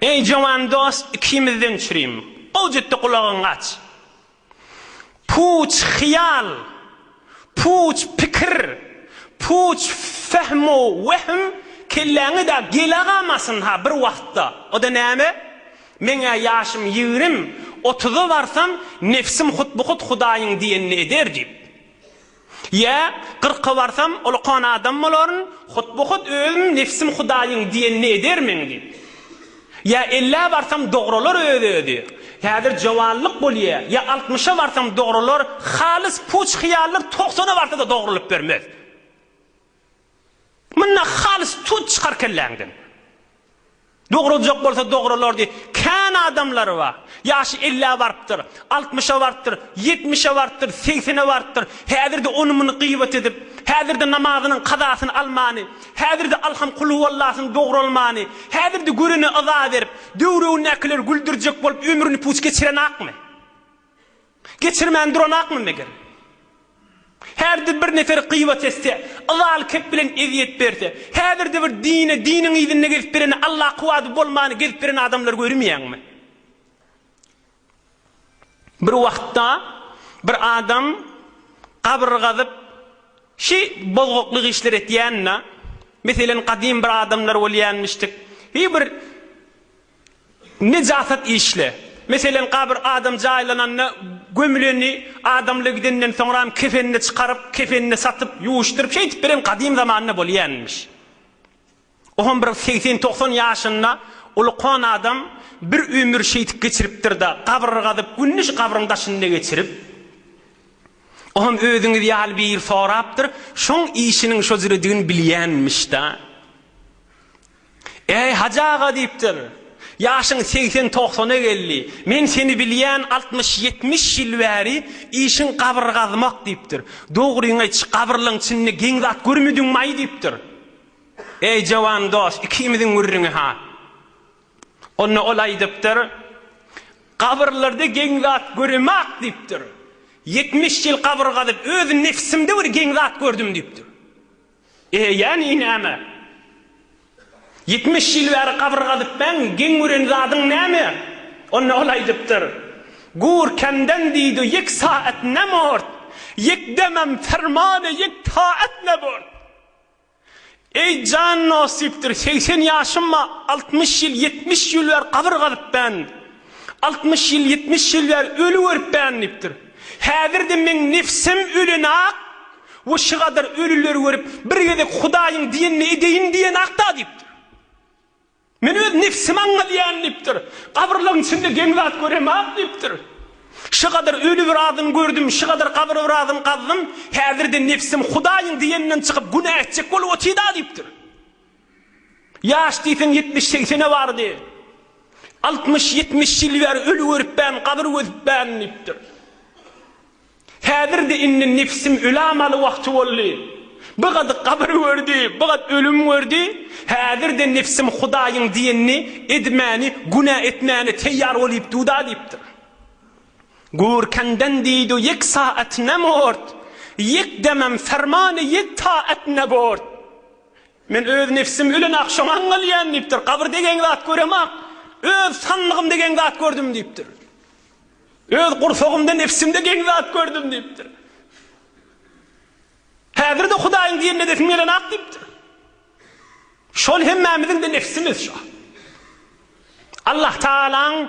Ey jawan dost, ikimizden çüreyim. O ciddi kulağın aç. Puç hiyal, puç fikir, puç fehmu, vehm, kelleğini da gelagamasın ha bir vaxtta. O da näme? Mene yaşım 20, 30'a varsam nefsim hutbuhut Hudaýyň diýenini eder dip. Ya 40'a varsam ol kan adam bolaryn, hutbuhut özüm nefsim Hudaýyň diýenini edermen dip. Ya 50'a varsam dogrular öýdedi. Häzir jawanlyk bolýar. Ya 60'a varsam dogrular, halys puç hyýallar 90'a varsa da dogrulyp bermez. Mına halys tut çykar kelläňden. Dogrulacak bolsa dogrular diye kan adamları var. Yaşı 50'a varıptır, 60'a varıptır, 70'a varıptır, 80'a varıptır. Häzirde onumunu gıybet edip, häzirde namazynyň kazasyny almany, häzirde alham kul huwallahyny dogrulmany, häzirde görüni aza berip, döwrüň näkiler güldürjek bolup ömrüni puç geçiren akmy? Geçirmän duran akmy meger? Her bir nefer gıybet etse, Allah kep bilen eziyet berse, her bir diniň izine gelip bilen Allah kuwady bolmany gelip bilen adamlar görmýärmi? Bir wagtda bir adam kabr gazyp bozgoklyk işler etýänne, meselen kadim bir adamlar bolýanmışdyk. Bir nejasat işle. Meselen kabr adam jaýlananna gömüleni adamlygydenden soňra kefenini çykaryp, kefenini satyp, ýuwuşdyryp şeýtip beren kadim zamanyna bolýanmış. Oňam bir 80-90 ýaşynda ulkan adam bir ömür şeýtip geçiripdir da, kabr gazyp, günnüş kabryň daşynda geçirip, oňam özüňiz ýaly bir sorapdyr, şoň işiniň şo jüredigini bilýänmiş da. Ey hajaga diýipdir. Yaşın 80-90'a geldi. Men seni bilýän 60-70 ýyl bäri işin kabr gazmak diýipdir. Dogryň aýç, kabrlyň içinde geň zat görmediňmi aý diýipdir. Ey jawan dost, ikimiziň görüňi ha. Onu olay diýipdir. Kabrlarda geň zat görmek diýipdir. 70 ýyl kabr gazyp öz nefsimde bir geň zat gördüm diýipdir. Ýani näme? 70 ýyl bäri kabr gazyp ben geň gören zadyň näme? Onu olay diýipdir. Gurkenden diýdi, ýek saat nämort, ýek demem fermany, ýek taat nebor. Ey can nasipdir, 80 ýaşymma 60 ýyl, 70 ýyl bäri kabr gazyp ben. 60 ýyl, 70 ýyl bäri ölü görüp ben diýipdir. Häzirde men nefsim ölenak, o şygadar ölüleri görüp bir gezek Hudaýyň diýenini edeýin diýen akda diýipdir. Men öz nefsim anlayan diýipdir. Kabrlaryň içinde geň zat göremap diýipdir. Şu kadar ölü bir adyny gördüm, şu kadar kabr bir adyny gazdym, häzirde nefsim Hudaýyň diýeninden çykyp günah etjek bolup otýda diýipdir. Ýaş diýsen 70-80'e bardy. 60-70 ýyl bäri ölü görüp ben, kabr gözüp ben diýipdir. Häzirde inni nefsim ölamaly wagty boldy. Bugad kabr gördü, bugad ölüm gördü. Häzirde nefsim Hudaýyň diýenini edmäni, günah etmäni teýýar bolup duda diýipdir. Gurkenden diýdi, ýek saat nämort, ýek demem fermany, ýek taat nebort. Men öz nefsim ölen akşam angalýan diýipdir. Kabr degen zat göremek, öz sanlygym degen zat gördüm diýipdir. Öz gursagymda nefsimde degen zat gördüm diýipdir. Häzirde Hudaýyň diýenine desin gelen ak diýipdir. Şol hemmemiziň de nefsimiz şo. Allah Taalaň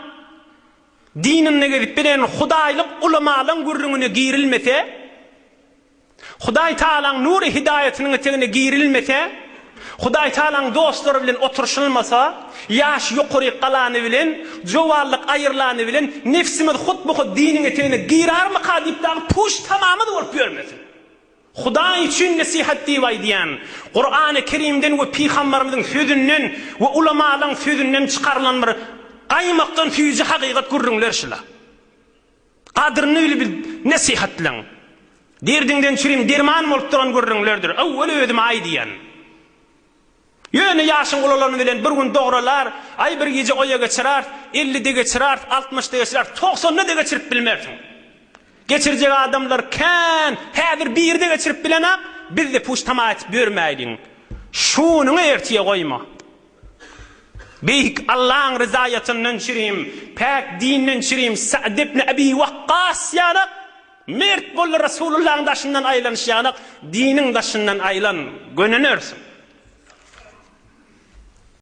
dinine gelip bilen Hudaýlyk ulamalyň gürrüňine girilmese, Hudaý Taalaň nury hidaýatynyň etegine girilmese, Hudaý Taalaň dostlary bilen oturşylmasa, ýaş ýokary galany bilen, jowanlyk aýyrlany bilen nefsimiz hutbuhut diniň etegine girarmy diýip dagy puş tamamy borup görmesin. Hudaý üçin nasihat diýen, Qur'an-ı Kerimden we Peýgamberimiziň sözünden we ulamalyň sözünden çykarylan bir gaýmakdan füýji hakykat gürrüňler şula. Kadryny bilip nasihatlaň. Derdiňden çürim derman bolup duran gürrüňlerdir. Awwel özüm aý diýen. Ýöne ýaşyň ulalany bilen bir gün dogrular, ay bir gece oýa geçirer, 50'de geçirer, 60'da geçirer, 90'da geçirip bilmersiň. Geçirjek adamlar kan, häzir birde geçirip bilenak, bizde puş tamaat bermäýin. Şunuňy ertiýe goýma. Beyik Allah'ın rızayetinden çiriyim, pek dininden çiriyim, Sa'd ibn Abi Waqqas yanak, mert bol Resulullah'ın daşından aylanış yanak, dinin daşından aylan, gönenirsin.